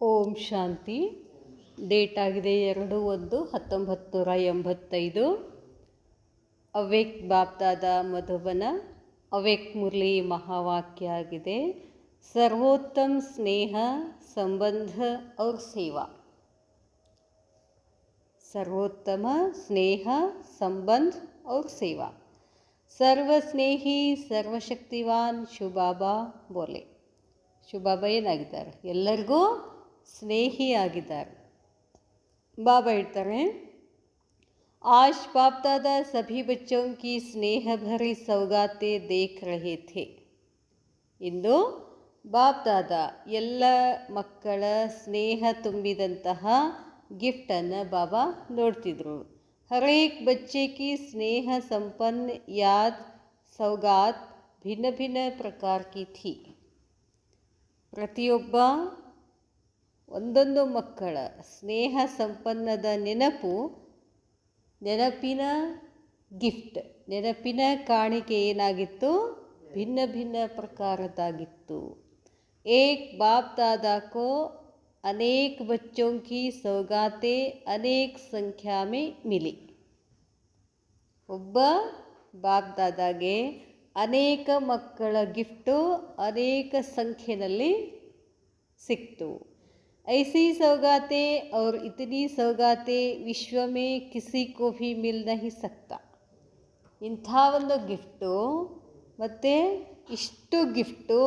ಓಂ ಶಾಂತಿ. Date ಆಗಿದೆ 2/1/1985. Awake BapDada Madhuban. Awake Murali ಮಹಾವಾಕ್ಯ ಆಗಿದೆ, ಸರ್ವೋತ್ತಮ ಸ್ನೇಹ ಸಂಬಂಧ और सेवा. सर्वोत्तम स्नेह संबंध और सेवा. सर्व स्नेही सर्वशक्तिवान ಶಿವಬಾಬಾ ಬೋಲೆ. ಶಿವಬಾಬಾ ಏನಾಗಿದ್ದಾರೆ? ಎಲ್ಲರಿಗೂ ಸ್ನೇಹಿ ಆಗಿದ್ದಾರೆ. ಬಾಬಾ ಹೇಳ್ತಾರೆ, आज बाप दादा सभी बच्चों की स्नेह भरी सौगातें देख रहे थे. ಇಂದು ಬಾಪ್ ದಾದಾ ಎಲ್ಲ ಮಕ್ಕಳ ಸ್ನೇಹ ತುಂಬಿದಂತಹ ಗಿಫ್ಟನ್ನು ಬಾಬಾ ನೋಡ್ತಿದ್ರು. ಹರೇಕ್ ಬಚ್ಚೆ ಕಿ ಸ್ನೇಹ ಸಂಪನ್ನ ಯಾದ್ ಸೌಗಾತ್ ಭಿನ್ನ ಭಿನ್ನ ಪ್ರಕಾರ ಕಿ ಥಿ. ಪ್ರತಿಯೊಬ್ಬ ಒಂದೊಂದು ಮಕ್ಕಳ ಸ್ನೇಹ ಸಂಪನ್ನದ ನೆನಪಿನ ಗಿಫ್ಟ್, ನೆನಪಿನ ಕಾಣಿಕೆ ಏನಾಗಿತ್ತು? ಭಿನ್ನ ಭಿನ್ನ ಪ್ರಕಾರದಾಗಿತ್ತು. ಏಕ್ ಬಾಪ್ ದಾದಾ ಕೋ ಅನೇಕ ಬಚ್ಚೋं की सौगातें अनेक संख्या में मिली. ಒಬ್ಬ ಬಾಪ್ ದಾದಾಗೆ ಅನೇಕ ಮಕ್ಕಳ ಗಿಫ್ಟು ಅನೇಕ ಸಂಖ್ಯೆಯಲ್ಲಿ ಸಿಕ್ತು. ऐसी सौगातें और इतनी सौगातें विश्व में किसी को भी मिल नहीं सकता. ಇಂಥ ಒಂದು ಗಿಫ್ಟು ಮತ್ತು ಇಷ್ಟು ಗಿಫ್ಟು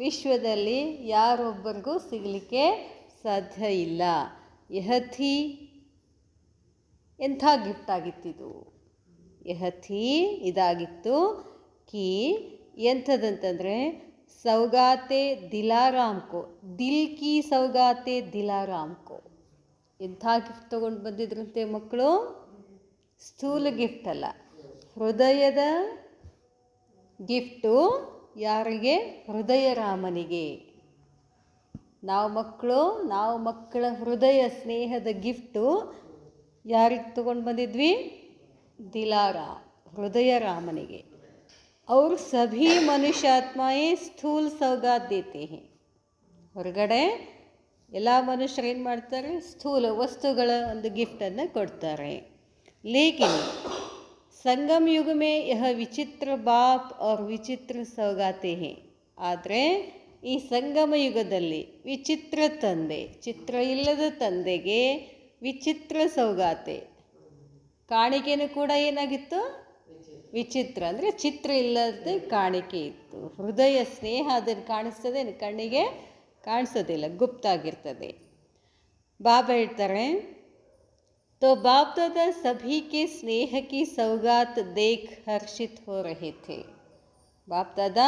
ವಿಶ್ವದಲ್ಲಿ ಯಾರೊಬ್ಬರಿಗೂ ಸಿಗಲಿಕ್ಕೆ ಸಾಧ್ಯ ಇಲ್ಲ. ಯಹಥಿ ಎಂಥ ಗಿಫ್ಟ್ ಆಗಿತ್ತಿದು? ಯಹಥಿ ಇದಾಗಿತ್ತು ಕಿ ಎಂಥದಂತಂದರೆ ಸೌಗಾತೆ ದಿಲಾರಾಮ್ಕೋ, ದಿಲ್ ಕಿ ಸೌಗಾತೆ ದಿಲಾರಾಮ್ಕೋ. ಎಂಥ ಗಿಫ್ಟ್ ತೊಗೊಂಡು ಬಂದಿದ್ರಂತೆ ಮಕ್ಕಳು? ಸ್ಥೂಲ ಗಿಫ್ಟ್ ಅಲ್ಲ, ಹೃದಯದ ಗಿಫ್ಟು. ಯಾರಿಗೆ? ಹೃದಯ ರಾಮನಿಗೆ. ನಾವು ಮಕ್ಕಳ ಹೃದಯ ಸ್ನೇಹದ ಗಿಫ್ಟು ಯಾರಿಗೆ ತೊಗೊಂಡು ಬಂದಿದ್ವಿ? ದಿಲಾರಾಮ್, ಹೃದಯ ರಾಮನಿಗೆ. और सभी मनुष्य आत्माएं स्थूल सौगात देते हैं. ಹೊರಗಡೆ ಎಲ್ಲ ಮನುಷ್ಯರು ಏನು ಮಾಡ್ತಾರೆ? ಸ್ಥೂಲ ವಸ್ತುಗಳ ಒಂದು ಗಿಫ್ಟನ್ನು ಕೊಡ್ತಾರೆ. ಲೇಕಿನ್ ಸಂಗಮ ಯುಗ ಮೇ ಯಹ ವಿಚಿತ್ರ ಬಾಪ್ और ವಿಚಿತ್ರ ಸೌಗಾತೆ ಹೇ. ಆದರೆ ಈ ಸಂಗಮ ಯುಗದಲ್ಲಿ ವಿಚಿತ್ರ ತಂದೆ, ಚಿತ್ರ ಇಲ್ಲದ ತಂದೆಗೆ ವಿಚಿತ್ರ ಸೌಗಾತೆ ಕಾಣಿಕೆನೂ ಕೂಡ ಏನಾಗಿತ್ತು? ವಿಚಿತ್ರ ಅಂದರೆ ಚಿತ್ರ ಇಲ್ಲದ ಕಾಣಿಕೆ ಇತ್ತು. ಹೃದಯ ಸ್ನೇಹ ಅದನ್ನು ಕಾಣಿಸ್ತದೆ, ಕಣ್ಣಿಗೆ ಕಾಣಿಸೋದಿಲ್ಲ, ಗುಪ್ತಾಗಿರ್ತದೆ. ಬಾಬಾ ಹೇಳ್ತಾರೆ, तो बाप दादा सभी के स्नेह की सौगात देख हर्षित हो रहे थे. ಬಾಪ್ ದಾದಾ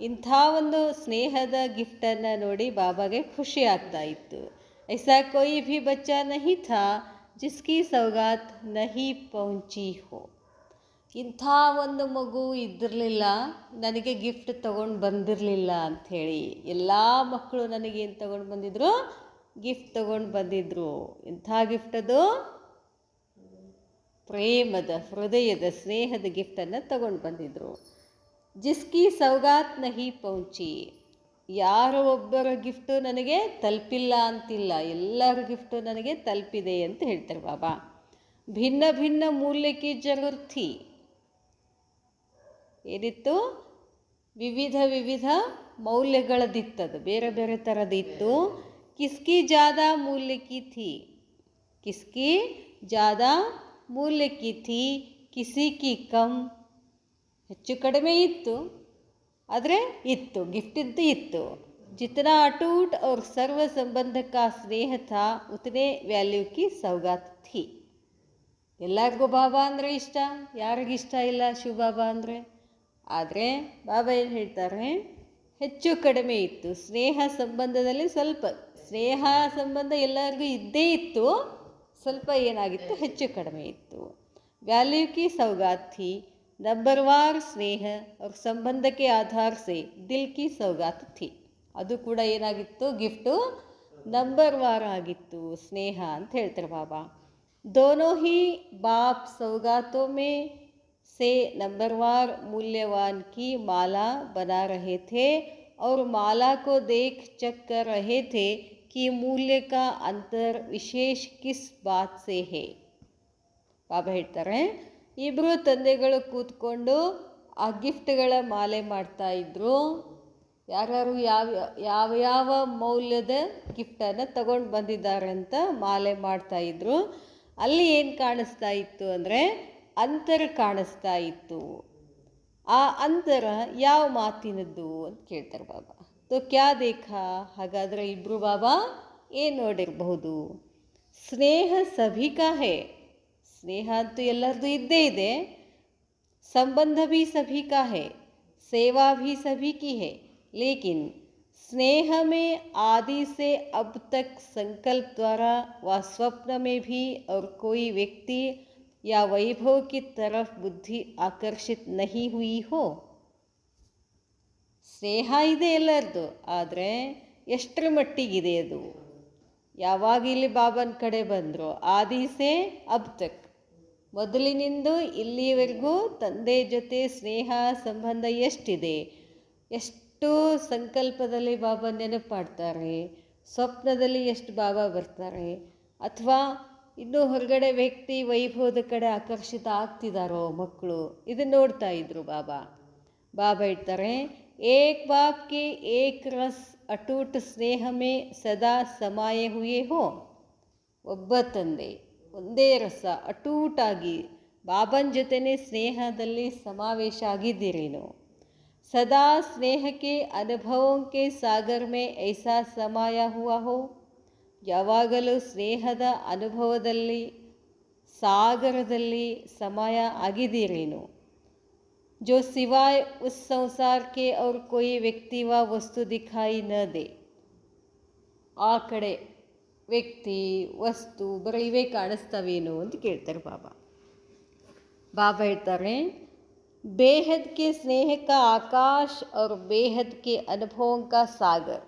ಇಂಥ ಒಂದು ಸ್ನೇಹದ ಗಿಫ್ಟನ್ನು ನೋಡಿ ಬಾಬಾಗೆ ಖುಷಿ ಆಗ್ತಾ ಇತ್ತು. ऐसा कोई भी बच्चा नहीं था जिसकी सौगात नहीं पहुंची हो. ಇಂಥ ಒಂದು ಮಗು ಇದ್ದಿರಲಿಲ್ಲ ನನಗೆ ಗಿಫ್ಟ್ ತೊಗೊಂಡು ಬಂದಿರಲಿಲ್ಲ ಅಂಥೇಳಿ. ಎಲ್ಲ ಮಕ್ಕಳು ನನಗೇನು ತೊಗೊಂಡು ಬಂದಿದ್ರು? ಗಿಫ್ಟ್ ತೊಗೊಂಡು ಬಂದಿದ್ರು. ಇಂಥ ಗಿಫ್ಟ್ ಅದು ಪ್ರೇಮದ, ಹೃದಯದ, ಸ್ನೇಹದ ಗಿಫ್ಟನ್ನು ತಗೊಂಡು ಬಂದಿದ್ರು. ಜಿಸ್ಕಿ ಸೌಗಾತ್ ನಹಿ ಪೌಂಚಿ. ಯಾರೋ ಒಬ್ಬರ ಗಿಫ್ಟು ನನಗೆ ತಲುಪಿಲ್ಲ ಅಂತಿಲ್ಲ, ಎಲ್ಲರ ಗಿಫ್ಟು ನನಗೆ ತಲುಪಿದೆ ಅಂತ ಹೇಳ್ತಾರೆ ಬಾಬಾ. ಭಿನ್ನ ಭಿನ್ನ ಮೂಲ್ಯಕ್ಕೆ ಜರುರ್ತಿ. ಏನಿತ್ತು? ವಿವಿಧ ಮೌಲ್ಯಗಳದಿತ್ತದು, ಬೇರೆ ಬೇರೆ ಥರದಿತ್ತು. ಕಿಸ್ಕಿ ಜಾದಾ ಮೂಲ್ಯಕ್ಕಿ ಥಿ, ಕಿಸ್ಕಿ ಜಾದಾ ಮೂಲ್ಯಕ್ಕಿ ಥಿ, ಕಿಸಿ ಕಿ ಕಮ್. ಹೆಚ್ಚು ಕಡಿಮೆ ಇತ್ತು, ಆದರೆ ಇತ್ತು, ಗಿಫ್ಟ್ ಇತ್ತು. ಜಿतना अटूट और सर्व संबंध का स्नेह था उतने वैल्यू की सौगात थी. ಎಲ್ಲರಿಗೂ ಬಾಬಾ ಅಂದರೆ ಇಷ್ಟ, ಯಾರಿಗಿಷ್ಟ ಇಲ್ಲ ಶಿವಬಾಬಾ ಅಂದರೆ? ಆದರೆ ಬಾಬಾ ಏನು ಹೇಳ್ತಾರೆ? ಹೆಚ್ಚು ಕಡಿಮೆ ಇತ್ತು. ಸ್ನೇಹ ಸಂಬಂಧದಲ್ಲಿ ಸ್ವಲ್ಪ, ಸ್ನೇಹ ಸಂಬಂಧ ಎಲ್ಲರಿಗೂ ಇದ್ದೇ ಇತ್ತು, ಸ್ವಲ್ಪ ಏನಾಗಿತ್ತು? ಹೆಚ್ಚು ಕಡಿಮೆ ಇತ್ತು. ವ್ಯಾಲ್ಯೂ ಕಿ ಸೌಗಾತ್ ಥಿ, ನಂಬರ್ವಾರ್ ಸ್ನೇಹ और ಸಂಬಂಧ के आधार से दिल की सौगात थी. ಅದು ಕೂಡ ಏನಾಗಿತ್ತು? ಗಿಫ್ಟು ನಂಬರ್ವಾರ್ ಆಗಿತ್ತು, ಸ್ನೇಹ ಅಂತ ಹೇಳ್ತಾರೆ ಬಾಬಾ. दोनों ही बाप सौगातों में से नंबरवार मूल्यवान की माला बना रहे थे और माला को देख चेक कर रहे थे कि मूल्य का अंतर विशेष किस बात से है. ಬಾಬಾ ಹೇಳ್ತಾರೆ, ಇಬ್ಬರು ತಂದೆಗಳು ಕೂತ್ಕೊಂಡು ಆ ಗಿಫ್ಟ್ಗಳ ಮಾಲೆ ಮಾಡ್ತಾ ಇದ್ರು. ಯಾರ್ಯಾರು ಯಾವ ಯಾವ ಮೌಲ್ಯದ ಗಿಫ್ಟನ್ನು ತಗೊಂಡು ಬಂದಿದ್ದಾರೆ ಅಂತ ಮಾಲೆ ಮಾಡ್ತಾಯಿದ್ರು. ಅಲ್ಲಿ ಏನು ಕಾಣಿಸ್ತಾ ಇತ್ತು ಅಂದರೆ ಅಂತರ ಕಾಣಿಸ್ತಾ ಇತ್ತು. ಆ ಅಂತರ ಯಾವ ಮಾತಿನದ್ದು ಅಂತ ಕೇಳ್ತಾರೆ ಬಾಬಾ. ತೋ ಕ್ಯಾ ದೇಖಾ, ಹಾಗಾದರೆ ಇಬ್ಬರು ಬಾಬಾ ಏನು ನೋಡಿರಬಹುದು? ಸ್ನೇಹ ಸಭಿಕಾ ಹೇ, ಸ್ನೇಹ ಅಂತೂ ಎಲ್ಲರದ್ದು ಇದ್ದೇ ಇದೆ. ಸಂಬಂಧ भी सभी का है, सेवा भी सभी की है, लेकिन स्नेह में आदि से अब तक संकल्प द्वारा व स्वप्न में भी और कोई व्यक्ति या वैभव की तरफ बुद्धि आकर्षित नहीं हुई हो. ಸ್ನೇಹ ಇದೆ ಎಲ್ಲರದು, ಆದರೆ ಎಷ್ಟರ ಮಟ್ಟಿಗಿದೆ ಅದು? ಯಾವಾಗ ಇಲ್ಲಿ ಬಾಬನ ಕಡೆ ಬಂದರು, ಆದಿಸೆ ಅಬ್ ತಕ್, ಮೊದಲಿನಿಂದ ಇಲ್ಲಿವರೆಗೂ ತಂದೆ ಜೊತೆ ಸ್ನೇಹ ಸಂಬಂಧ ಎಷ್ಟಿದೆ? ಎಷ್ಟು ಸಂಕಲ್ಪದಲ್ಲಿ ಬಾಬಾ ನೆನಪು ಮಾಡ್ತಾರೆ, ಸ್ವಪ್ನದಲ್ಲಿ ಎಷ್ಟು ಬಾಬಾ ಬರ್ತಾರೆ, ಅಥವಾ ಇನ್ನೂ ಹೊರಗಡೆ ವ್ಯಕ್ತಿ ವೈಭವದ ಕಡೆ ಆಕರ್ಷಿತ ಆಗ್ತಿದ್ದಾರೋ ಮಕ್ಕಳು, ಇದನ್ನು ನೋಡ್ತಾ ಇದ್ರು ಬಾಬಾ. ಬಾಬಾ ಹೇಳ್ತಾರೆ, ಏಕ್ ಬಾಪ್ ಕೆ ಏಕ್ ರಸ್ ಅಟೂಟ್ ಸ್ನೇಹ ಮೇ ಸದಾ ಸಮಾಯ ಹುಯೇ ಹೋ. ಒಬ್ಬ ತಂದೆ ಒಂದೇ ರಸ ಅಟೂಟಾಗಿ ಬಾಬನ ಜೊತೆನೇ ಸ್ನೇಹದಲ್ಲಿ ಸಮಾವೇಶ ಆಗಿದ್ದೀರೇನು? ಸದಾ ಸ್ನೇಹಕ್ಕೆ ಅನುಭವಕ್ಕೆ ಸಾಗರ್ ಮೇ ಐಸಾ ಸಮಾಯ ಹುವಾ ಹೋ, ಯಾವಾಗಲೂ ಸ್ನೇಹದ ಅನುಭವದಲ್ಲಿ ಸಾಗರದಲ್ಲಿ ಸಮಯ ಆಗಿದ್ದೀರೇನು? जो सिवाय उस संसार के और कोई व्यक्ति व वस्तु दिखाई न दे. ಆ ಕಡೆ ವ್ಯಕ್ತಿ ವಸ್ತು ಬರೀ ಇವೇ ಕಾಣಿಸ್ತವೇನು ಅಂತ ಕೇಳ್ತಾರೆ ಬಾಬಾ. ಬಾಬಾ ಹೇಳ್ತಾರೆ, ಬೇಹದ್ ಕೆ ಸ್ನೇಹ ಕಾ ಆಕಾಶ್ और ಬೇಹದ್ ಕೆ ಅನುಭವ ಕಾ ಸಾಗರ್.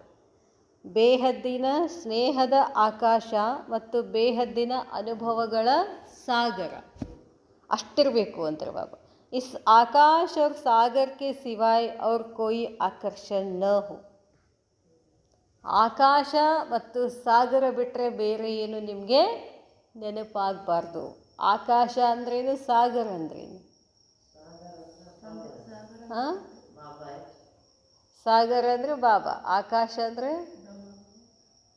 ಬೇಹದ್ದಿನ ಸ್ನೇಹದ ಆಕಾಶ ಮತ್ತು ಬೇಹದ್ದಿನ ಅನುಭವಗಳ ಸಾಗರ ಅಷ್ಟಿರಬೇಕು ಅಂತಾರೆ ಬಾಬಾ. इस आकाश और सागर के सिवाय और कोई आकर्षण न हो. ಆಕಾಶ ಮತ್ತು ಸಾಗರ ಬಿಟ್ಟರೆ ಬೇರೆ ಏನು ನಿಮಗೆ ನೆನಪಾಗಬಾರ್ದು. ಆಕಾಶ ಅಂದ್ರೇನು, ಸಾಗರ ಅಂದ್ರೇನು? ಹಾಂ, ಸಾಗರ ಅಂದರೆ ಬಾಬಾ, ಆಕಾಶ ಅಂದರೆ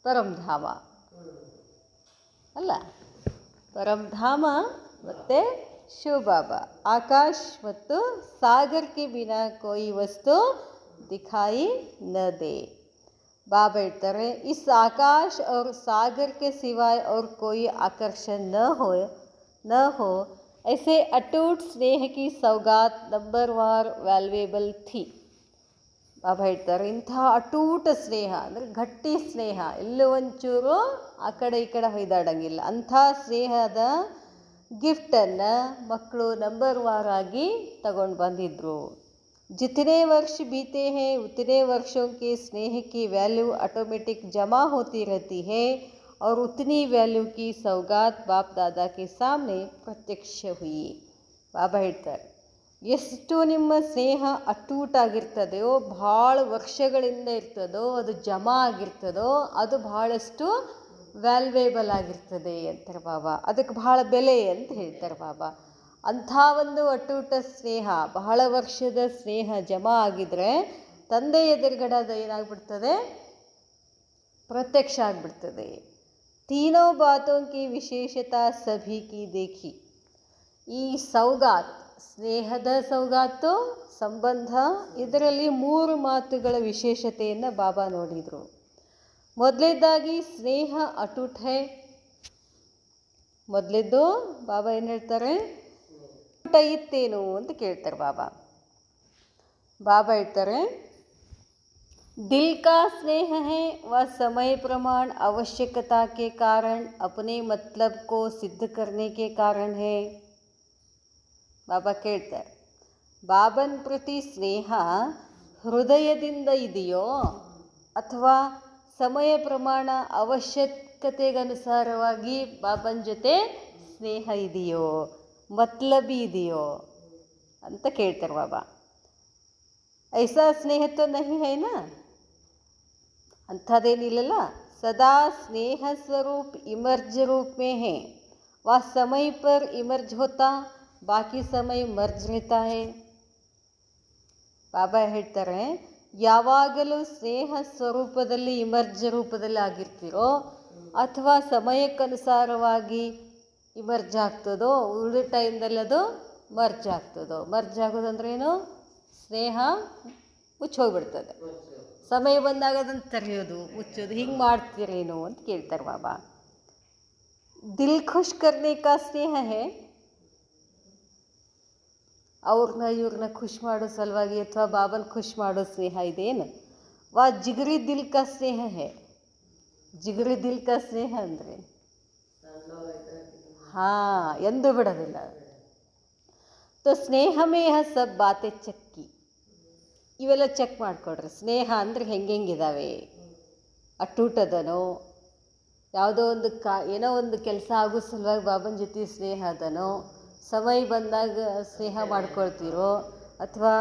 ಪರಂಧಾಮ ಅಲ್ಲ. ಪರಂಧಾಮ ಮತ್ತು ಶಿವ ಬಾಬಾ. ಆಕಾಶ್ ಮತ್ತು ಸಾಗರ್ ಕೆ ಬಿನಾ ಕೋಯಿ ವಸ್ತು ದಿಖಾಯಿ ನ ದೇ. ಬಾಬಾ ಹೇಳ್ತಾರೆ, ಇಸ್ ಆಕಾಶ್ और सागर के सिवाय और कोई आकर्षण न हो ऐसे अटूट स्नेह की सौगात नंबरवार ವ್ಯಾಲ್ಯೂಯೇಬಲ್ ಥी. ಬಾಬಾ ಹೇಳ್ತಾರೆ, ಇಂಥ ಅಟೂಟ ಸ್ನೇಹ ಅಂದರೆ ಗಟ್ಟಿ ಸ್ನೇಹ, ಎಲ್ಲೂ ಒಂಚೂರು ಆ ಕಡೆ ಈ ಕಡೆ ಹೊಯ್ದಾಡಂಗಿಲ್ಲ. ಅಂಥ ಸ್ನೇಹದ ಗಿಫ್ಟನ್ನು ಮಕ್ಕಳು ನಂಬರ್ ವಾರಾಗಿ ತಗೊಂಡು ಬಂದಿದ್ರು. जितने वर्ष बीते हैं उतने वर्षों के स्नेह की वैल्यू ऑटोमेटिक जमा होती रहती है और उतनी वैल्यू की सौगात बाप दादा के सामने प्रत्यक्ष हुई. ಬಾಬಾ ಹೇಳ್ತಾರೆ, ಎಷ್ಟು ನಿಮ್ಮ ಸ್ನೇಹ ಅಟೂಟಾಗಿರ್ತದೆಯೋ, ಭಾಳ ವರ್ಷಗಳಿಂದ ಇರ್ತದೋ, ಅದು ಜಮಾ ಆಗಿರ್ತದೋ, ಅದು ಭಾಳಷ್ಟು ವ್ಯಾಲ್ಯೂಯೇಬಲ್ ಆಗಿರ್ತದೆ ಅಂತಾರೆ ಬಾಬಾ. ಅದಕ್ಕೆ ಭಾಳ ಬೆಲೆ ಅಂತ ಹೇಳ್ತಾರೆ ಬಾಬಾ. ಅಂಥ ಒಂದು ಅಟೂಟ ಸ್ನೇಹ, ಬಹಳ ವರ್ಷದ ಸ್ನೇಹ ಜಮಾ ಆಗಿದ್ರೆ ತಂದೆ ಎದುರುಗಡೆ ಅದು ಏನಾಗ್ಬಿಡ್ತದೆ, ಪ್ರತ್ಯಕ್ಷ ಆಗಿಬಿಡ್ತದೆ. ತೀನೋ ಬಾತೋ ಕಿ ವಿಶೇಷತಾ ಸಭಿ ಕಿ ದೇಖಿ. ಈ ಸೌಗಾತ್, ಸ್ನೇಹದ ಸೌಗಾತು, ಸಂಬಂಧ, ಇದರಲ್ಲಿ 3 ಮಾತುಗಳ ವಿಶೇಷತೆಯನ್ನು ಬಾಬಾ ನೋಡಿದರು. ಮೊದಲೇದಾಗಿ ಸ್ನೇಹ ಅಟೂಟ್ ಹೈ. ಮೊದಲೇದ್ದು ಬಾಬಾ ಏನು ಹೇಳ್ತಾರೆ, ಅಟೂಟ ಇತ್ತೇನು ಅಂತ ಕೇಳ್ತಾರೆ ಬಾಬಾ. ಬಾಬಾ ಹೇಳ್ತಾರೆ, ದಿಲ್ ಕಾ ಸ್ನೇಹ ಹೈ ವ ಸಮಯ ಪ್ರಮಾಣ ಅವಶ್ಯಕತಾ ಕೆ ಕಾರಣ ಅಪನೆ ಮತ್ಲಬ್ ಕೋ ಸಿದ್ಧ ಕರ್ನೆ ಕೆ ಕಾರಣ ಹೈ. ಬಾಬಾ ಕೇಳ್ತಾರೆ, ಬಾಬನ್ ಪ್ರತಿ ಸ್ನೇಹ ಹೃದಯದಿಂದ ಇದೆಯೋ ಅಥವಾ ಸಮಯ ಪ್ರಮಾಣ ಅವಶ್ಯಕತೆಗನುಸಾರವಾಗಿ ಬಾಬನ ಜೊತೆ ಸ್ನೇಹ ಇದೆಯೋ, ಮತ್ಲಬಿ ಇದೆಯೋ ಅಂತ ಕೇಳ್ತಾರೆ ಬಾಬಾ. ಐಸಾ ಸ್ನೇಹ ತೋ ನಹಿ ಹೈ ನಾ. ಅಂಥದ್ದೇನಿಲ್ಲಲ್ಲ. सदा स्नेह स्वरूप इमर्ज रूप में है, वह समय पर इमर्ज होता, बाकी समय मर्ज रहता है. ಬಾಬಾ ಹೇಳ್ತಾರೆ, ಯಾವಾಗಲೂ ಸ್ನೇಹ ಸ್ವರೂಪದಲ್ಲಿ ಇಮರ್ಜ ರೂಪದಲ್ಲಿ ಆಗಿರ್ತೀರೋ ಅಥವಾ ಸಮಯಕ್ಕನುಸಾರವಾಗಿ ಇಮರ್ಜ್ ಆಗ್ತದೋ, ಉಳಿದ ಟೈಮ್ದಲ್ಲಿ ಅದು ಮರ್ಜ್ ಆಗ್ತದೋ. ಮರ್ಜ್ ಆಗೋದಂದ್ರೇನು? ಸ್ನೇಹ ಮುಚ್ಚೋಗ್ಬಿಡ್ತದೆ. ಸಮಯ ಬಂದಾಗ ಅದನ್ನು ತೆರೆಯೋದು, ಮುಚ್ಚೋದು, ಹಿಂಗೆ ಮಾಡ್ತೀರೇನು ಅಂತ ಕೇಳ್ತಾರೆ ಬಾಬಾ. ದಿಲ್ ಖುಷ್ ಕರ್ನೆ ಕಾ ಸ್ನೇಹ ಹೇ, ಅವ್ರನ್ನ ಇವ್ರನ್ನ ಖುಷ್ ಮಾಡೋ ಸಲುವಾಗಿ ಅಥವಾ ಬಾಬನ ಖುಷ್ ಮಾಡೋ ಸ್ನೇಹ ಇದೇನು? ವಾ ಜಿಗರಿ ದಿಲ್ ಕಾ ಸ್ನೇಹ ಹೇ. ಜಿಗರಿ ದಿಲ್ ಕಾ ಸ್ನೇಹ ಅಂದರೆ ಎಂದು ಬಿಡೋದಿಲ್ಲ. ತೋ ಸ್ನೇಹ ಮೇಹ ಸಬ್ ಬಾತೆ ಚಕ್ಕಿ. ಇವೆಲ್ಲ ಚೆಕ್ ಮಾಡಿಕೊಡ್ರಿ. ಸ್ನೇಹ ಅಂದರೆ ಹೆಂಗಿದಾವೆ? ಅಟ್ಟೂಟದನೋ, ಯಾವುದೋ ಒಂದು ಏನೋ ಒಂದು ಕೆಲಸ ಆಗೋ ಸಲುವಾಗಿ ಬಾಬನ ಜೊತೆ ಸ್ನೇಹ ಅದನೋ, ಸಮಯ ಬಂದಾಗ ಸ್ನೇಹ ಮಾಡ್ಕೊಳ್ತೀರೋ, ಅಥವಾ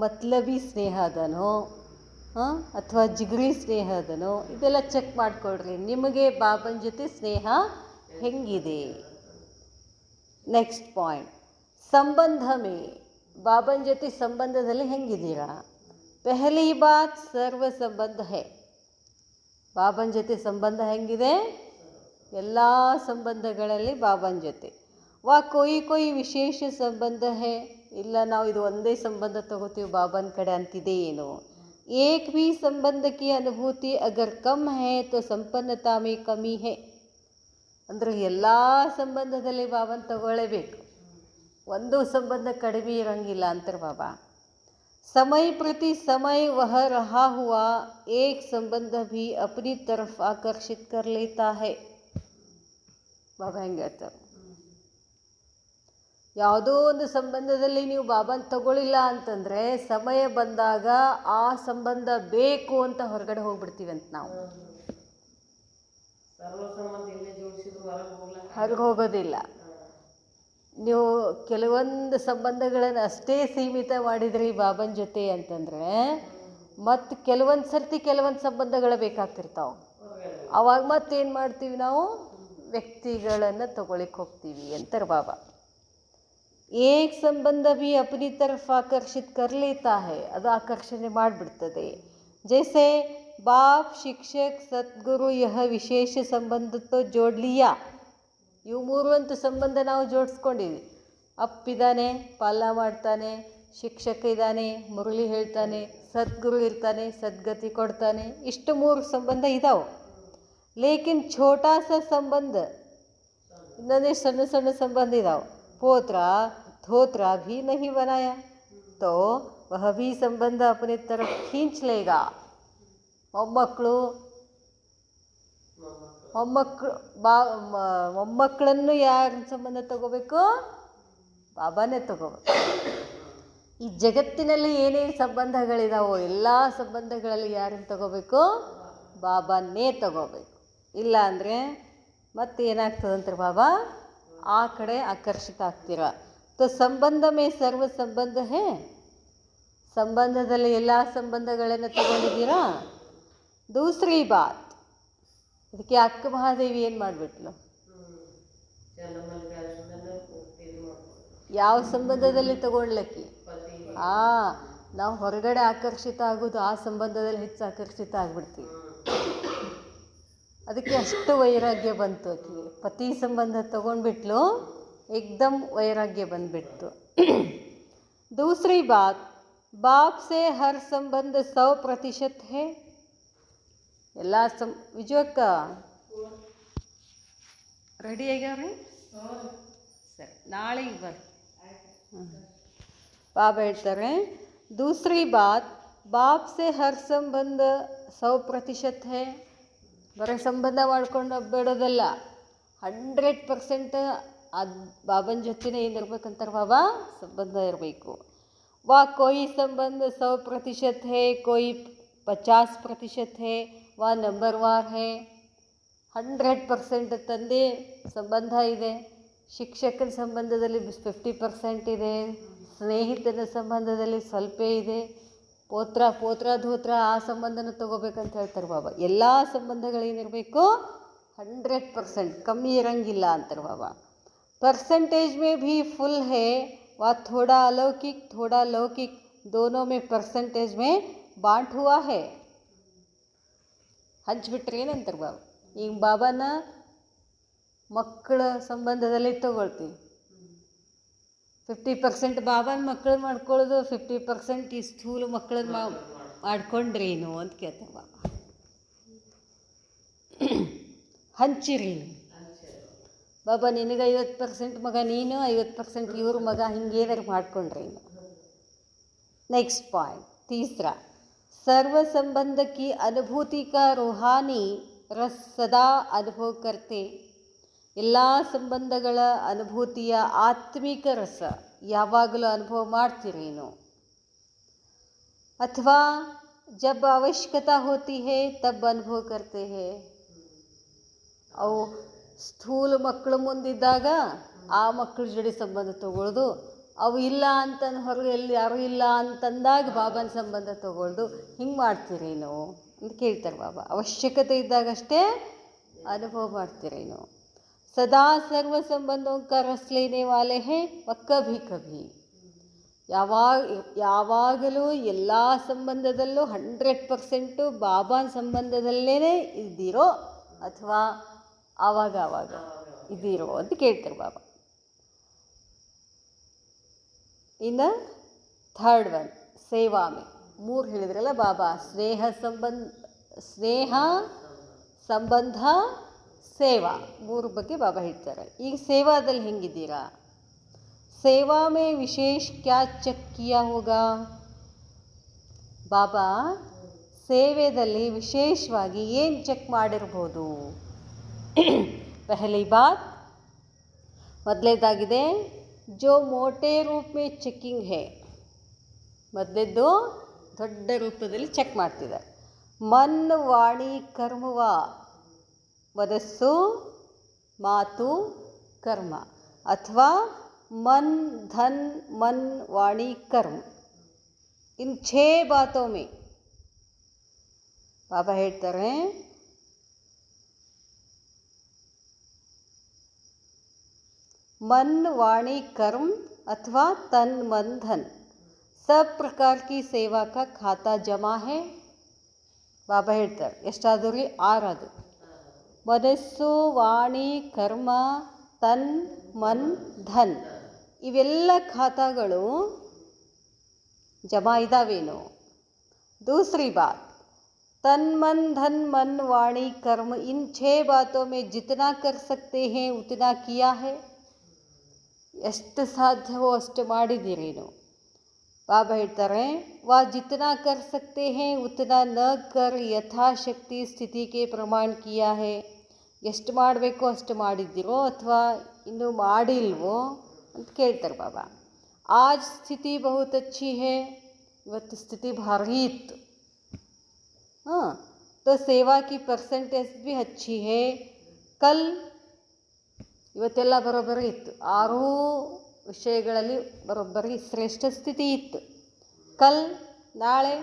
ಮತ್ಲಬಿ ಸ್ನೇಹ ಅದನೋ, ಅಥವಾ ಜಿಗರಿ ಸ್ನೇಹ ಅದನೋ, ಇದೆಲ್ಲ ಚೆಕ್ ಮಾಡಿಕೊಡ್ರಿ. ನಿಮಗೆ ಬಾಬನ ಜೊತೆ ಸ್ನೇಹ ಹೆಂಗಿದೆ? ನೆಕ್ಸ್ಟ್ ಪಾಯಿಂಟ್, ಸಂಬಂಧ ಮೇ, ಬಾಬನ ಜೊತೆ ಸಂಬಂಧದಲ್ಲಿ ಹೆಂಗಿದ್ದೀರಾ? ಪೆಹಲಿ ಬಾತ್ ಸರ್ವ ಸಂಬಂಧ ಹೇ. ಬಾಬನ ಜೊತೆ ಸಂಬಂಧ ಹೆಂಗಿದೆ? ಎಲ್ಲ ಸಂಬಂಧಗಳಲ್ಲಿ ಬಾಬನ ಜೊತೆ. ವಾ ಕೊಯ್ ವಿಶೇಷ ಸಂಬಂಧ ಹೇ, ಇಲ್ಲ ನಾವು ಇದು ಒಂದೇ ಸಂಬಂಧ ತಗೋತೀವಿ ಬಾಬನ ಕಡೆ ಅಂತಿದೆ ಏನು? ಏಕ್ ಭೀ ಸಂಬಂಧ ಕಿ ಅನುಭೂತಿ ಅಗರ್ ಕಮ್ ಹೇ ತೋ ಸಂಪನ್ನತಾ ಮೇ ಕಮಿ ಹೇ. ಅಂದರೆ ಎಲ್ಲ ಸಂಬಂಧದಲ್ಲಿ ಬಾಬನ ತಗೊಳ್ಳೇಬೇಕು, ಒಂದು ಸಂಬಂಧ ಕಡಿಮೆ ಇರೋಂಗಿಲ್ಲ ಅಂತಾರೆ ಬಾಬಾ. समय प्रति समय वह रहा हुआ एक संबंध भी अपनी तरफ आकर्षित कर लेता है. ಬಾಬಾ ಹೆಂಗೆ ಹೇಳ್ತಾರೆ, ಯಾವುದೋ ಒಂದು ಸಂಬಂಧದಲ್ಲಿ ನೀವು ಬಾಬಾನ ತಗೊಳ್ಳಿಲ್ಲ ಅಂತಂದರೆ ಸಮಯ ಬಂದಾಗ ಆ ಸಂಬಂಧ ಬೇಕು ಅಂತ ಹೊರಗಡೆ ಹೋಗ್ಬಿಡ್ತೀವಿ ಅಂತ ನಾವು. ಹೊರಗೆ ಹೋಗೋದಿಲ್ಲ. ನೀವು ಕೆಲವೊಂದು ಸಂಬಂಧಗಳನ್ನು ಅಷ್ಟೇ ಸೀಮಿತ ಮಾಡಿದ್ರಿ ಬಾಬನ ಜೊತೆ ಅಂತಂದರೆ, ಮತ್ತು ಕೆಲವೊಂದು ಸರ್ತಿ ಕೆಲವೊಂದು ಸಂಬಂಧಗಳು ಬೇಕಾಗ್ತಿರ್ತಾವೆ. ಅವಾಗ ಮತ್ತೇನು ಮಾಡ್ತೀವಿ ನಾವು? ವ್ಯಕ್ತಿಗಳನ್ನು ತಗೊಳ್ಳಿಕ್ಕೆ ಹೋಗ್ತೀವಿ ಅಂತಾರೆ ಬಾಬಾ. ಏಕ್ ಸಂಬಂಧ ಭೀ ಅಪನಿ ತರಫ್ ಆಕರ್ಷಿತ್ ಕರ್ ಲೇತಾ ಹೇ, ಅದು ಆಕರ್ಷಣೆ ಮಾಡಿಬಿಡ್ತದೆ. ಜೈಸೆ ಬಾಪ್ ಶಿಕ್ಷಕ್ ಸದ್ಗುರು ಯಹ ವಿಶೇಷ ಸಂಬಂಧ ತೋ ಜೋಡ್ ಲಿಯಾ. ಇವು ಮೂರು ಅಂತ ಸಂಬಂಧ ನಾವು ಜೋಡಿಸ್ಕೊಂಡಿವಿ. ಅಪ್ಪಿದ್ದಾನೆ, ಪಾಲನ ಮಾಡ್ತಾನೆ, ಶಿಕ್ಷಕ ಇದ್ದಾನೆ, ಮುರಳಿ ಹೇಳ್ತಾನೆ, ಸದ್ಗುರು ಇರ್ತಾನೆ, ಸದ್ಗತಿ ಕೊಡ್ತಾನೆ, ಇಷ್ಟು ಮೂರು ಸಂಬಂಧ ಇದಾವೆ. ಲೇಕಿನ್ ಛೋಟಾ ಸ ಸಂಬಂಧ, ಇನ್ನೊಂದೇ ಸಣ್ಣ ಸಣ್ಣ ಸಂಬಂಧ ಇದಾವೆ. ಪೋತ್ರ धोत्रा भी नहीं बनाया तो वह भी संबंध अपने तरफ खींच लेगा. ಮೊಮ್ಮಕ್ಕಳನ್ನು ಯಾರ ಸಂಬಂಧ ತಗೋಬೇಕು? ಬಾಬಾನೇ ತಗೋಬೇಕು. ಈ ಜಗತ್ತಿನಲ್ಲಿ ಏನೇನು ಸಂಬಂಧಗಳಿದಾವೋ ಎಲ್ಲ ಸಂಬಂಧಗಳಲ್ಲಿ ಯಾರನ್ನು ತಗೋಬೇಕು? ಬಾಬಾನೇ ತಗೋಬೇಕು. ಇಲ್ಲ ಅಂದರೆ ಮತ್ತೆ ಏನಾಗ್ತದಂತಾರೆ ಬಾಬಾ, ಆ ಕಡೆ ಆಕರ್ಷಿತ ಆಗ್ತೀರ. तो संबंध में सर्व संबंध है. ಸಂಬಂಧದಲ್ಲಿ ಎಲ್ಲ ಸಂಬಂಧಗಳನ್ನು ತಗೊಂಡಿದ್ದೀರಾ? ದೂಸರಿ ಬಾತ್, ಅದಕ್ಕೆ ಅಕ್ಕ ಮಹಾದೇವಿ ಏನು ಮಾಡಿಬಿಟ್ಲು? ಯಾವ ಸಂಬಂಧದಲ್ಲಿ ತಗೊಳ್ಲಕ್ಕಿ? ನಾವು ಹೊರಗಡೆ ಆಕರ್ಷಿತ ಆಗೋದು ಆ ಸಂಬಂಧದಲ್ಲಿ ಹೆಚ್ಚು ಆಕರ್ಷಿತ ಆಗಿಬಿಡ್ತೀವಿ. ಅದಕ್ಕೆ ಅಷ್ಟು ವೈರಾಗ್ಯ ಬಂತು ಆಕೆಗೆ. ಪತಿ ಸಂಬಂಧ ತಗೊಂಡ್ಬಿಟ್ಲು, एकदम वैराग्य ಬಂದ್ಬಿಡ್ತು. दूसरी बात, बाप से हर संबंध 100% है. ಎಲ್ಲ ವಿಜಯಕ್ಕ ರೆಡಿ ಆಗ್ಯಾವ್ರಿ? ಸರಿ, ನಾಳೆಗೆ ಬರ್ರಿ. ಬಾಬಾ ಹೇಳ್ತಾರೆ, दूसरी बात, बाप से हर संबंध 100% है. ಬರೀ ಸಂಬಂಧ ಮಾಡ್ಕೊಂಡು ಬೇಡೋದಲ್ಲ, 100% ಅದು ಬಾಬನ ಜೊತೆನೇ ಏನಿರ್ಬೇಕಂತಾರೆ ಬಾಬಾ? ಸಂಬಂಧ ಇರಬೇಕು. ವಾ ಕೊಯ್ ಸಂಬಂಧ 100% ಹೇ, ಕೊಯ್ 50% ಹೇ, ವಾ ನಂಬರ್ವಾರ್ ಹೇ. 100% ತಂದೆ ಸಂಬಂಧ ಇದೆ, ಶಿಕ್ಷಕನ ಸಂಬಂಧದಲ್ಲಿ 50% ಇದೆ, ಸ್ನೇಹಿತನ ಸಂಬಂಧದಲ್ಲಿ ಸ್ವಲ್ಪ ಇದೆ, ಪೋತ್ರ ಧೋತ್ರ ಆ ಸಂಬಂಧನ ತಗೋಬೇಕಂತ ಹೇಳ್ತಾರೆ ಬಾಬಾ. ಎಲ್ಲ ಸಂಬಂಧಗಳೇನಿರಬೇಕು 100% ಕಮ್ಮಿ ಇರಂಗಿಲ್ಲ ಅಂತಾರೆ ಬಾಬಾ. परसेंटेज में भी फुल है व थोड़ा अलौकिक थोड़ा लौकिक दोनों में परसेंटेज में बांट हुआ है. ಹಂಚ್ಬಿಟ್ರೆ ಏನಂತಾರೆ ಬಾಬಾ. ಈಗ ಬಾಬಾನ ಮಕ್ಕಳ ಸಂಬಂಧದಲ್ಲಿ ತಗೊಳ್ತೀವಿ, 50% ಬಾಬಾನ ಮಕ್ಕಳು ಮಾಡ್ಕೊಳ್ಳೋದು, 50% ಈ ಸ್ಥೂಲ ಮಕ್ಕಳನ್ನ ಮಾಡ್ಕೊಂಡ್ರೇನು ಅಂತ ಕೇಳ್ತಾರೆ ಬಾಬಾ. ಹಂಚಿರಿ ಬಾಬಾ, ನಿನಗೆ 50% ಮಗ ನೀನು, 50% ಇವ್ರ ಮಗ, ಹಿಂಗೇನಾರು ಮಾಡ್ಕೊಂಡ್ರಿ. नेक्स्ट पॉइंट तीसरा, सर्व संबंध की अनुभूति का रूहानी रस सदा अनुभव करते. ಎಲ್ಲ ಸಂಬಂಧಗಳ ಅನುಭೂತಿಯ ಆತ್ಮಿಕ ರಸ ಯಾವಾಗಲೂ ಅನುಭವ ಮಾಡ್ತೀರೇನು? ಅಥವಾ जब आवश्यकता होती है तब अनुभव करते हैं. ಅವು ಸ್ಥೂಲ ಮಕ್ಕಳು ಮುಂದಿದ್ದಾಗ ಆ ಮಕ್ಕಳ ಜೋಡಿ ಸಂಬಂಧ ತಗೊಳ್ಳೋದು, ಅವು ಇಲ್ಲ ಅಂತಂದು ಹೊರಗೆ ಎಲ್ಲಿ ಯಾರೂ ಇಲ್ಲ ಅಂತಂದಾಗ ಬಾಬಾನ ಸಂಬಂಧ ತಗೊಳ್ಳೋದು, ಹಿಂಗೆ ಮಾಡ್ತೀರೇನು ಅಂತ ಕೇಳ್ತಾರೆ ಬಾಬಾ. ಅವಶ್ಯಕತೆ ಇದ್ದಾಗಷ್ಟೇ ಅನುಭವ ಮಾಡ್ತೀರೇನು? ಸದಾ ಸರ್ವ ಸಂಬಂಧೋं का रस लेने वाले हैं व कभी कभी. ಯಾವಾಗಲೂ ಎಲ್ಲ ಸಂಬಂಧದಲ್ಲೂ 100% ಬಾಬಾನ ಸಂಬಂಧದಲ್ಲೇ ಇದ್ದೀರೋ ಅಥವಾ ಆವಾಗ ಇದ್ದೀರೋ ಅಂತ ಕೇಳ್ತಾರೆ ಬಾಬಾ. ಇನ್ನು ಥರ್ಡ್ ಒನ್ ಸೇವಾ ಮೇ 3 ಹೇಳಿದ್ರಲ್ಲ ಬಾಬಾ. ಸ್ನೇಹ ಸಂಬಂಧ ಸೇವಾ 3 ಬಗ್ಗೆ ಬಾಬಾ ಹೇಳ್ತಾರೆ. ಈಗ ಸೇವಾದಲ್ಲಿ ಹೆಂಗಿದ್ದೀರಾ? ಸೇವಾ ಮೇ ವಿಶೇಷ ಕ್ಯಾ ಚೆಕ್ ಕಿಯಾ ಹೋಗಾ? ಬಾಬಾ ಸೇವೆಯಲ್ಲಿ ವಿಶೇಷವಾಗಿ ಏನು ಚೆಕ್ ಮಾಡಿರ್ಬೋದು? पहली बात, ಮೊದಲೇದಾಗಿದೆ जो मोटे रूप में ಚೆಕ್ಕಿಂಗ್ है. ಮೊದಲೇದ್ದು ದೊಡ್ಡ ರೂಪದಲ್ಲಿ ಚೆಕ್ ಮಾಡ್ತಿದ್ದಾರೆ. ಮನ್ ವಾಣಿ ಕರ್ಮವ, ಮನಸ್ಸು ಮಾತು ಕರ್ಮ, ಅಥವಾ मन धन मन वाणी कर्म, इन 6 बातों में बाबा ಹೇಳ್ತಾರೆ मन वाणी कर्म अथवा तन मन धन सब प्रकार की सेवा का खाता जमा है. ಬಾಬಾ ಹೇಳ್ತಾರೆ ಎಷ್ಟಾದರೂ 6 ಅದು. ಮನಸ್ಸು ವಾಣಿ ಕರ್ಮ ತನ್ ಮನ್ ಧನ್ ಇವೆಲ್ಲ ಖಾತಾಗಳು ಜಮಾ ಇದ್ದಾವೇನು? दूसरी बात, तन मन धन मन वाणी कर्म इन 6 बातों में जितना कर सकते हैं उतना किया है. ಎಷ್ಟು ಸಾಧ್ಯವೋ ಅಷ್ಟು ಮಾಡಿದ್ದೀರೇನು? ಬಾಬಾ ಹೇಳ್ತಾರೆ ವಾ ಜಿतना कर सकते हैं उतना न कर ಯಥಾಶಕ್ತಿ ಸ್ಥಿತಿ ಕೆ ಪ್ರಮಾಣ ಕಿಯಾ है. ಎಷ್ಟು ಮಾಡಬೇಕೋ ಅಷ್ಟು ಮಾಡಿದ್ದೀರೋ ಅಥವಾ ಇನ್ನೂ ಮಾಡಿಲ್ವೋ ಅಂತ ಕೇಳ್ತಾರೆ ಬಾಬಾ. आज स्थिति बहुत अच्छी है, ಇವತ್ತು ಸ್ಥಿತಿ ಭಾರಿ ಇತ್ತು. तो सेवा की परसेंटेज भी अच्छी है. कल ಇವತ್ತೆಲ್ಲ ಬರೋಬ್ಬರಿ ಇತ್ತು, 6 ವಿಷಯಗಳಲ್ಲಿ ಬರೋಬ್ಬರಿ ಶ್ರೇಷ್ಠ ಸ್ಥಿತಿ ಇತ್ತು. ಕಲ್ ನಾಳೆ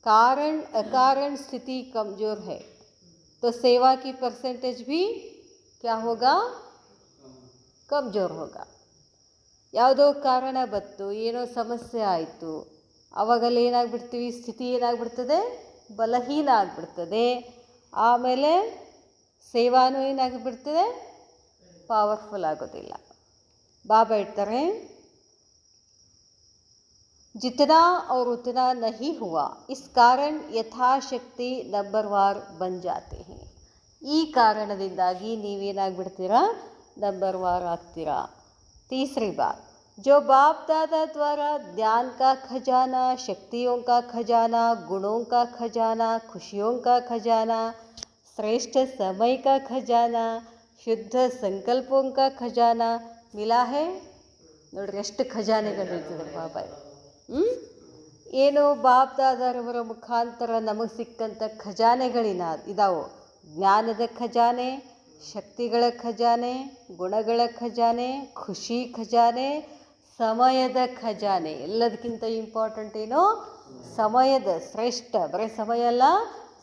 कारण अकारण स्थिति कमज़ोर है, तो सेवा की परसेंटेज भी क्या होगा? कमज़ोर होगा. ಯಾವುದೋ ಕಾರಣ ಬಂತು, ಏನೋ ಸಮಸ್ಯೆ ಆಯಿತು, ಆವಾಗಲ್ಲಿ ಏನಾಗ್ಬಿಡ್ತೀವಿ, ಸ್ಥಿತಿ ಏನಾಗ್ಬಿಡ್ತದೆ, ಬಲಹೀನ ಆಗಿಬಿಡ್ತದೆ. ಆಮೇಲೆ ಸೇವಾನೂ ಏನಾಗಿಬಿಡ್ತದೆ, ಪವರ್ಫುಲ್ ಆಗೋದಿಲ್ಲ. ಬಾಬಾ ಹೇಳ್ತಾರೆ जितना और उतना नहीं हुआ, इस कारण ಯಥಾಶಕ್ತಿ ನಂಬರ್ವಾರ್ ಬನ್ ಜಾತೆ हैं. ಈ ಕಾರಣದಿಂದಾಗಿ ನೀವೇನಾಗ್ಬಿಡ್ತೀರಾ, ನಂಬರ್ವಾರ್ ಆಗ್ತೀರಾ. तीसरी बात, जो बाप दादा द्वारा ज्ञान का खजाना, शक्तियों का खजाना, गुणों का खजाना, खुशियों का खजाना, श्रेष्ठ समय का खजाना, शुद्ध संकल्पों का खजाना मिला है. ನೋಡ್ರಿ ಎಷ್ಟು ಖಜಾನೆಗಳು ಹೇಳ್ತಿದ್ದಾರೆ ಬಾಬಾ. ಏನು ಬಾಪ್ ದಾದಾರವರ ಮುಖಾಂತರ ನಮಗೆ ಸಿಕ್ಕಂಥ ಇದಾವೆ. ಜ್ಞಾನದ ಖಜಾನೆ, ಶಕ್ತಿಗಳ ಖಜಾನೆ, ಗುಣಗಳ ಖಜಾನೆ, ಖುಷಿ ಖಜಾನೆ, ಸಮಯದ ಖಜಾನೆ. ಎಲ್ಲದಕ್ಕಿಂತ ಇಂಪಾರ್ಟೆಂಟ್ ಏನು? ಸಮಯದ ಶ್ರೇಷ್ಠ, ಬರೀ ಸಮಯ ಅಲ್ಲ,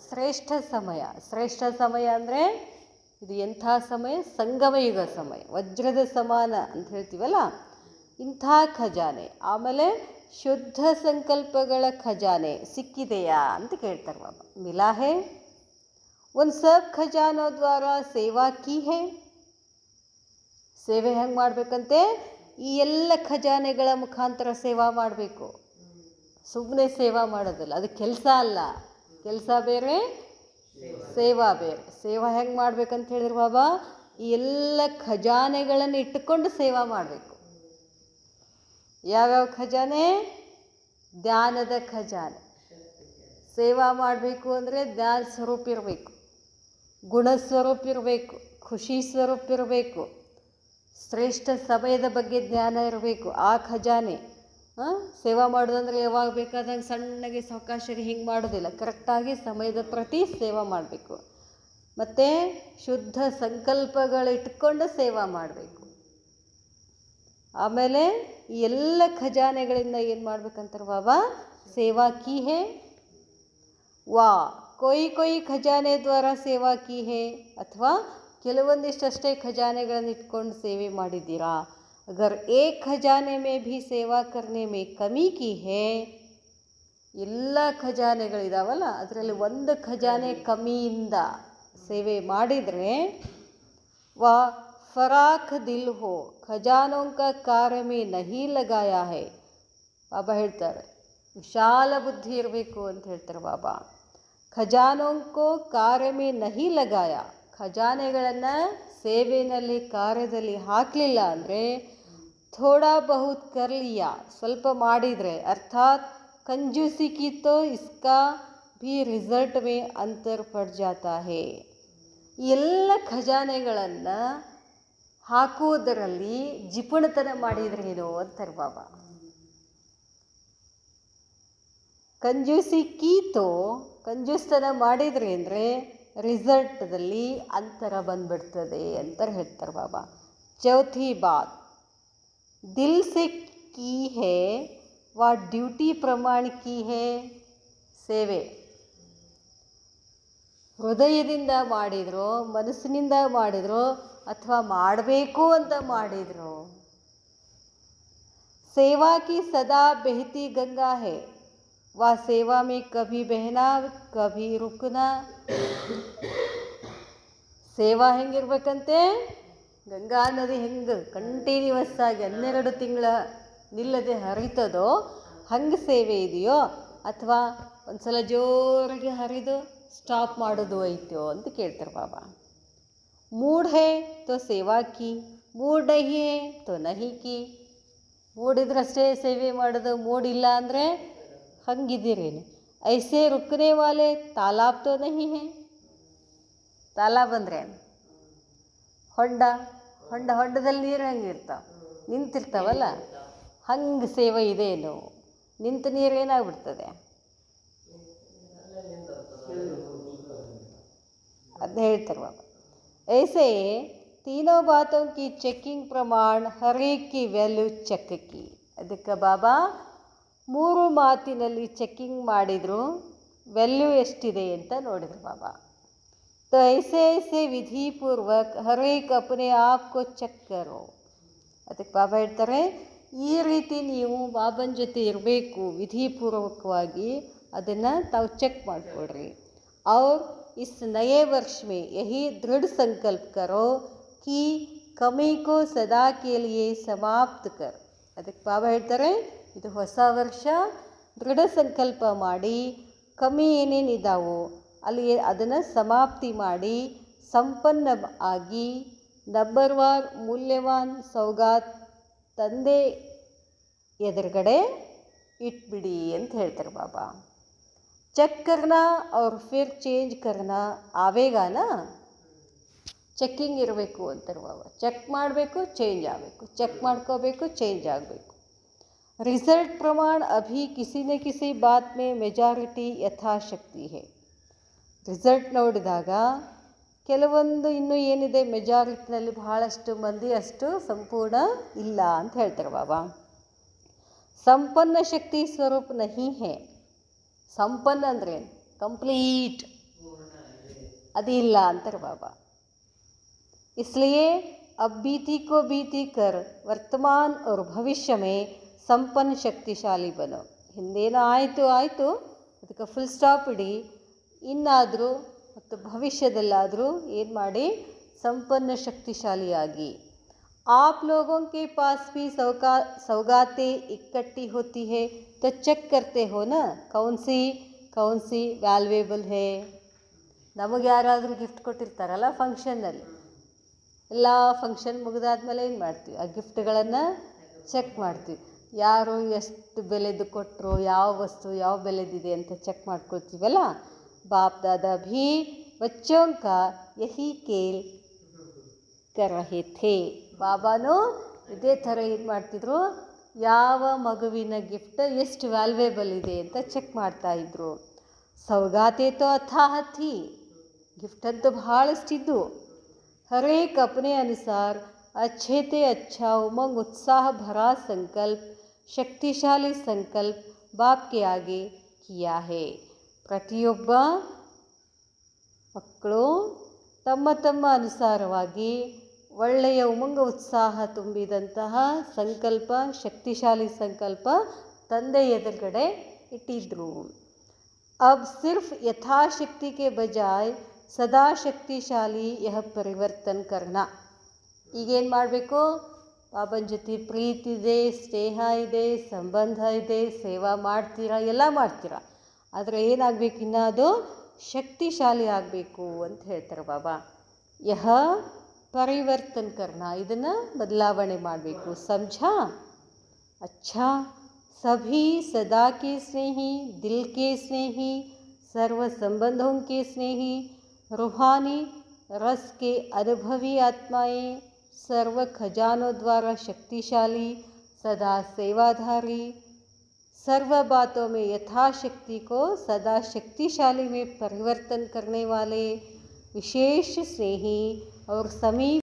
ಶ್ರೇಷ್ಠ ಸಮಯ. ಶ್ರೇಷ್ಠ ಸಮಯ ಅಂದರೆ ಇದು ಎಂಥ ಸಮಯ? ಸಂಗಮಯುಗ ಸಮಯ, ವಜ್ರದ ಸಮಾನ ಅಂತ ಹೇಳ್ತೀವಲ್ಲ, ಇಂಥ ಖಜಾನೆ. ಆಮೇಲೆ ಶುದ್ಧ ಸಂಕಲ್ಪಗಳ ಖಜಾನೆ ಸಿಕ್ಕಿದೆಯಾ ಅಂತ ಕೇಳ್ತಾರೆ ಬಾಬಾ. ಮಿಲಾ ಹೇ ಒಂದು ಸಬ್ ಖಜಾನೋ ದ್ವಾರ ಸೇವಾ ಕಿ ಹೇ. ಸೇವೆ ಹೆಂಗೆ ಮಾಡಬೇಕಂತೆ? ಈ ಎಲ್ಲ ಖಜಾನೆಗಳ ಮುಖಾಂತರ ಸೇವಾ ಮಾಡಬೇಕು. ಸುಮ್ಮನೆ ಸೇವಾ ಮಾಡೋದಿಲ್ಲ, ಅದು ಕೆಲಸ ಅಲ್ಲ. ಕೆಲಸ ಬೇರೆ, ಸೇವಾ ಬೇರೆ. ಸೇವಾ ಹೆಂಗೆ ಮಾಡ್ಬೇಕಂತ ಹೇಳಿದ್ರು ಬಾಬಾ? ಈ ಎಲ್ಲ ಖಜಾನೆಗಳನ್ನು ಇಟ್ಟುಕೊಂಡು ಸೇವಾ ಮಾಡಬೇಕು. ಯಾವ್ಯಾವ ಖಜಾನೆ? ಧ್ಯಾನದ ಖಜಾನೆ. ಸೇವಾ ಮಾಡಬೇಕು ಅಂದರೆ ಜ್ಞಾನ ಸ್ವರೂಪ ಇರಬೇಕು, ಗುಣ ಸ್ವರೂಪ ಇರಬೇಕು, ಖುಷಿ ಸ್ವರೂಪ ಇರಬೇಕು, ಶ್ರೇಷ್ಠ ಸಮಯದ ಬಗ್ಗೆ ಜ್ಞಾನ ಇರಬೇಕು. ಆ ಖಜಾನೆ. ಸೇವಾ ಮಾಡೋದಂದ್ರೆ ಯಾವಾಗ ಬೇಕಾದಂಗೆ ಸಣ್ಣಗೆ ಸಾವಕಾಶಗೆ ಹಿಂಗೆ ಮಾಡೋದಿಲ್ಲ, ಕರೆಕ್ಟಾಗಿ ಸಮಯದ ಪ್ರತಿ ಸೇವಾ ಮಾಡಬೇಕು. ಮತ್ತು ಶುದ್ಧ ಸಂಕಲ್ಪಗಳಿಟ್ಕೊಂಡು ಸೇವಾ ಮಾಡಬೇಕು. ಆಮೇಲೆ ಈ ಎಲ್ಲ ಖಜಾನೆಗಳಿಂದ ಏನು ಮಾಡ್ಬೇಕಂತಾರೆ ಬಾಬಾ? ಸೇವಾ ಕಿ ಹೇ. ವಾ ಕೊಯ್ ಖಜಾನೆ ದ್ವಾರ ಸೇವಾ ಕಿ ಹೇ. ಅಥವಾ ಕೆಲವೊಂದಿಷ್ಟಷ್ಟೇ ಖಜಾನೆಗಳನ್ನು ಇಟ್ಕೊಂಡು ಸೇವೆ ಮಾಡಿದ್ದೀರಾ? ಅಗರ್ ಏಕ್ ಖಜಾನೆ ಮೇ ಭೀ ಸೇವಾ ಕರ್ನೆ ಮೇ ಕಮಿ ಕಿ ಹೇ. ಎಲ್ಲ ಖಜಾನೆಗಳಿದಾವಲ್ಲ, ಅದರಲ್ಲಿ ಒಂದು ಖಜಾನೆ ಕಮ್ಮಿಯಿಂದ ಸೇವೆ ಮಾಡಿದರೆ ವಾ ಫರಾಖ್ ದಿಲ್ ಹೋ ಖಜಾನೋಂ ಕಾ ಕಾರ್ಯ ಮೇ ನಹಿ ಲಗಾಯಾ ಹೇ. ಬಾಬಾ ಹೇಳ್ತಾರೆ, ವಿಶಾಲ ಬುದ್ಧಿ ಇರಬೇಕು ಅಂತ ಹೇಳ್ತಾರೆ ಬಾಬಾ. ಖಜಾನೋಂಕೋ ಕಾರ್ಯ ಮೇ ನಹಿ ಲಗಾಯ. ಖಜಾನೆಗಳನ್ನು ಸೇವೆಯಲ್ಲಿ ಕಾರ್ಯದಲ್ಲಿ ಹಾಕಲಿಲ್ಲ ಅಂದರೆ ಥೋಡಾ ಬಹುತ್ ಕರ್ ಲಿಯಾ, ಸ್ವಲ್ಪ ಮಾಡಿದರೆ, ಅರ್ಥಾತ್ ಕಂಜೂಸಿ ಕಿ ತೋ ಇಸ್ಕಾ ಭೀ ರಿಸಲ್ಟ್ ಮೇ ಅಂತರ್ ಪಡ್ ಜಾತಾ ಹೇ. ಎಲ್ಲ ಖಜಾನೆಗಳನ್ನು ಹಾಕುವುದರಲ್ಲಿ ಜಿಪುಣತನ ಮಾಡಿದ್ರೇನೋ ಅಂತಾರೆ ಬಾಬಾ. ಕಂಜೂಸಿ ಕೀತೋ, ಕಂಜೂಸ್ತನ ಮಾಡಿದ್ರಿ ಅಂದರೆ ರಿಸಲ್ಟ್ದಲ್ಲಿ ಅಂತರ ಬಂದ್ಬಿಡ್ತದೆ ಅಂತ ಹೇಳ್ತಾರೆ ಬಾಬಾ. ಚೌಥಿ ಬಾತ್, ದಿಲ್ ಸೆ ಕಿ ಹೇ ವಾ ಡ್ಯೂಟಿ ಪ್ರಮಾಣ ಕಿ ಹೇ. ಸೇವೆ ಹೃದಯದಿಂದ ಮಾಡಿದ್ರು, ಮನಸ್ಸಿನಿಂದ ಮಾಡಿದ್ರು, ಅಥವಾ ಮಾಡಬೇಕು ಅಂತ ಮಾಡಿದ್ರು. ಸೇವಾ ಕಿ ಸದಾ ಬೆಹತಿ ಗಂಗಾ ಹೇ. ವಾ ಸೇವಾ ಮೇ ಕಭಿ ಬೆಹನಾ ಕಭಿ ರುಕನಾ. ಸೇವಾ ಹೆಂಗಿರ್ಬೇಕಂತೆ? ಗಂಗಾ ನದಿ ಹೆಂಗೆ ಕಂಟಿನ್ಯೂಸ್ ಆಗಿ 12 ತಿಂಗಳ ನಿಲ್ಲದೆ ಹರಿತದೋ ಹಂಗೆ ಸೇವೆ ಇದೆಯೋ, ಅಥವಾ ಒಂದು ಸಲ ಜೋರಾಗಿ ಹರಿದು ಸ್ಟಾಪ್ ಮಾಡೋದು ಐತೋ ಅಂತ ಕೇಳ್ತಾರೆ ಬಾಬಾ. ಮೂಡ್ ಹೇ ತೋ ಸೇವಾ ಕಿ, ಮೂಡ್ ನಹಿ ಹೇ ತೋ ನಹಿ ಕಿ. ಮೂಡಿದ್ರಷ್ಟೇ ಸೇವೆ ಮಾಡೋದು, ಮೂಡಿಲ್ಲ ಅಂದರೆ ಹಂಗಿದ್ದೀರೇನು? ಐಸೆ ರುಕನೆ ವಾಲೆ ತಾಲಾಬ್ ತೋ ನಹಿ ಹೇ. ತಾಲಾಬ್ ಅಂದರೆ ಹೊಂಡದಲ್ಲಿ ನೀರು ಹೆಂಗಿರ್ತಾವೆ, ನಿಂತಿರ್ತಾವಲ್ಲ, ಹಂಗೆ ಸೇವೆ ಇದೇನು? ನಿಂತ ನೀರು ಏನಾಗ್ಬಿಡ್ತದೆ? ಅದನ್ನ ಹೇಳ್ತಾರೆ ಬಾಬಾ. ऐसे तीनों बातों की चेकिंग प्रमाण हर एक की वैल्यू ಚೆಕ್ ಕಿ. ಅದಕ್ಕೆ ಬಾಬಾ 3 ಮಾತಿನಲ್ಲಿ ಚೆಕ್ಕಿಂಗ್ ಮಾಡಿದರು, ವ್ಯಾಲ್ಯೂ ಎಷ್ಟಿದೆ ಅಂತ ನೋಡಿದ್ರು ಬಾಬಾ. तो ऐसे ವಿಧಿ ಪೂರ್ವಕ್ ಹರ್ ಏಕ್ ಅಪ್ನೆ ಆಪ್ ಕೋ ಚೆಕ್ ಕರೋ. ಅದಕ್ಕೆ ಬಾಬಾ ಹೇಳ್ತಾರೆ, ಈ ರೀತಿ ನೀವು ಬಾಬನ ಜೊತೆ ಇರಬೇಕು, ವಿಧಿಪೂರ್ವಕವಾಗಿ ಅದನ್ನು ತಾವು ಚೆಕ್ ಮಾಡಿಕೊಡ್ರಿ. और इस नए वर्ष में यही दृढ़ संकल्प करो कि कमी को सदा के लिए समाप्त कर. ಅದಕ್ಕೆ ಬಾಬಾ ಹೇಳ್ತಾರೆ, ಇದು ಹೊಸ ವರ್ಷ, ದೃಢ ಸಂಕಲ್ಪ ಮಾಡಿ ಕಮ್ಮಿ ಏನೇನಿದ್ದಾವೋ ಅಲ್ಲಿ ಅದನ್ನು ಸಮಾಪ್ತಿ ಮಾಡಿ ಸಂಪನ್ನ ಆಗಿ ನಂಬರ್ವಾರ್ ಮೂಲ್ಯವಾನ್ ಸೌಗಾತ್ ತಂದೆ ಎದುರುಗಡೆ ಇಟ್ಬಿಡಿ ಅಂತ ಹೇಳ್ತಾರೆ ಬಾಬಾ. ಚೆಕ್ करना और फिर चेंज करना आवेगा ना. ಚೆಕ್ಕಿಂಗ್ ಇರಬೇಕು ಅಂತಾರೆ ಬಾಬಾ. ಚೆಕ್ ಮಾಡಬೇಕು, ಚೇಂಜ್ ಆಗಬೇಕು, ಚೆಕ್ ಮಾಡ್ಕೋಬೇಕು, ಚೇಂಜ್ ಆಗಬೇಕು. ರಿಸಲ್ಟ್ ಪ್ರಮಾಣ ಅಭಿ ಕಿಸಿ ನ ಕಿಸಿ ಬಾತ್ ಮೇ ಮೆಜಾರಿಟಿ ಯಥಾಶಕ್ತಿ ಹೇ. ರಿಸಲ್ಟ್ ನೋಡಿದಾಗ ಕೆಲವೊಂದು ಇನ್ನೂ ಏನಿದೆ ಮೆಜಾರಿಟಿನಲ್ಲಿ ಬಹಳಷ್ಟು ಮಂದಿ ಅಷ್ಟು ಸಂಪೂರ್ಣ ಇಲ್ಲ ಅಂತ ಹೇಳ್ತಾರೆ ಬಾಬಾ. ಸಂಪನ್ನ ಶಕ್ತಿ ಸ್ವರೂಪ ನಹಿ ಹೇ. ಸಂಪನ್ನ ಅಂದರೆ ಕಂಪ್ಲೀಟ್, ಅದಿಲ್ಲ ಅಂತಾರೆ ಬಾಬಾ. इसलिए अब बीती को बीती कर वर्तमान और भविष्य में ಸಂಪನ್ನ ಶಕ್ತಿಶಾಲಿ ಬನೋ. ಹಿಂದೇನೋ ಆಯಿತು, ಅದಕ್ಕೆ ಫುಲ್ ಸ್ಟಾಪ್ ಇಡಿ. ಇನ್ನಾದರೂ ಮತ್ತು ಭವಿಷ್ಯದಲ್ಲಾದರೂ ಏನು ಮಾಡಿ, ಸಂಪನ್ನ ಶಕ್ತಿಶಾಲಿಯಾಗಿ. आप लोगों के पास भी सौगातें इकट्ठी होती है तो चेक करते हो ना, कौन सी वैल्यूएबल है. ನಮಗೆ ಯಾರಾದರೂ ಗಿಫ್ಟ್ ಕೊಟ್ಟಿರ್ತಾರಲ್ಲ ಫಂಕ್ಷನ್ನಲ್ಲಿ, ಎಲ್ಲ ಫಂಕ್ಷನ್ ಮುಗಿದಾದ್ಮೇಲೆ ಏನು ಮಾಡ್ತೀವಿ, ಆ ಗಿಫ್ಟ್ಗಳನ್ನು ಚೆಕ್ ಮಾಡ್ತೀವಿ. ಯಾರು ಎಷ್ಟು ಬೆಲೆದು ಕೊಟ್ಟರು, ಯಾವ ವಸ್ತು ಯಾವ ಬೆಲೆದಿದೆ ಅಂತ ಚೆಕ್ ಮಾಡ್ಕೊಳ್ತೀವಲ್ಲ. ಬಾಪ್ ದಾದಾ ಭೀ ಬಚ್ಚೋಂ ಕಾ ಯಹಿ ಕೇಲ್ ಕರ್ ರಹೆ ಥೇ. ಬಾಬಾನು ಇದೇ ಥರ ಏನು ಮಾಡ್ತಿದ್ರು, ಯಾವ ಮಗುವಿನ ಗಿಫ್ಟ್ ಎಷ್ಟು ವ್ಯಾಲ್ಯೂಯೇಬಲ್ ಇದೆ ಅಂತ ಚೆಕ್ ಮಾಡ್ತಾಯಿದ್ರು. ಸೌಗಾತೆ ತೋ ಅಥಾಹ ಥಿ, ಗಿಫ್ಟ್ ಅಂತೂ ಭಾಳಷ್ಟಿದ್ದು. हर एक अपने अनुसार अच्छे ते अच्छा उमंग उत्साह भरा संकल्प, शक्तिशाली संकल्प बाप के आगे किया है. ಪ್ರತಿಯೊಬ್ಬ ಮಕ್ಕಳು ತಮ್ಮ ತಮ್ಮ ಅನುಸಾರವಾಗಿ ಒಳ್ಳೆಯ ಉಮಂಗ ಉತ್ಸಾಹ ತುಂಬಿದಂತಹ ಸಂಕಲ್ಪ, ಶಕ್ತಿಶಾಲಿ ಸಂಕಲ್ಪ ತಂದೆ ಎದುರುಗಡೆ ಇಟ್ಟಿದ್ರು. अब सिर्फ यथाशक्ति के बजाय ಸದಾ ಶಕ್ತಿಶಾಲಿ ಯಹ ಪರಿವರ್ತನ್ ಕರ್ನ. ಈಗೇನು ಮಾಡಬೇಕು, ಬಾಬನ ಜೊತೆ ಪ್ರೀತಿ ಇದೆ, ಸ್ನೇಹ ಇದೆ, ಸಂಬಂಧ ಇದೆ, ಸೇವಾ ಮಾಡ್ತೀರಾ, ಎಲ್ಲ ಮಾಡ್ತೀರಾ. ಆದರೆ ಏನಾಗಬೇಕು, ಇನ್ನು ಅದು ಶಕ್ತಿಶಾಲಿ ಆಗಬೇಕು ಅಂತ ಹೇಳ್ತಾರೆ ಬಾಬಾ. ಯಹ ಪರಿವರ್ತನ್ ಕರ್ನ, ಇದನ್ನು ಬದಲಾವಣೆ ಮಾಡಬೇಕು. ಸಮझा? अच्छा, सभी सदा के स्नेही, दिल के स्नेही, सर्व संबंधों के स्नेही, रूहानी रस के अनुभवी आत्माएं, सर्व खजानों द्वारा शक्तिशाली, सदा सेवाधारी, सर्व बातों में यथाशक्ति को सदा शक्तिशाली में परिवर्तन करने वाले विशेष स्नेही और समीप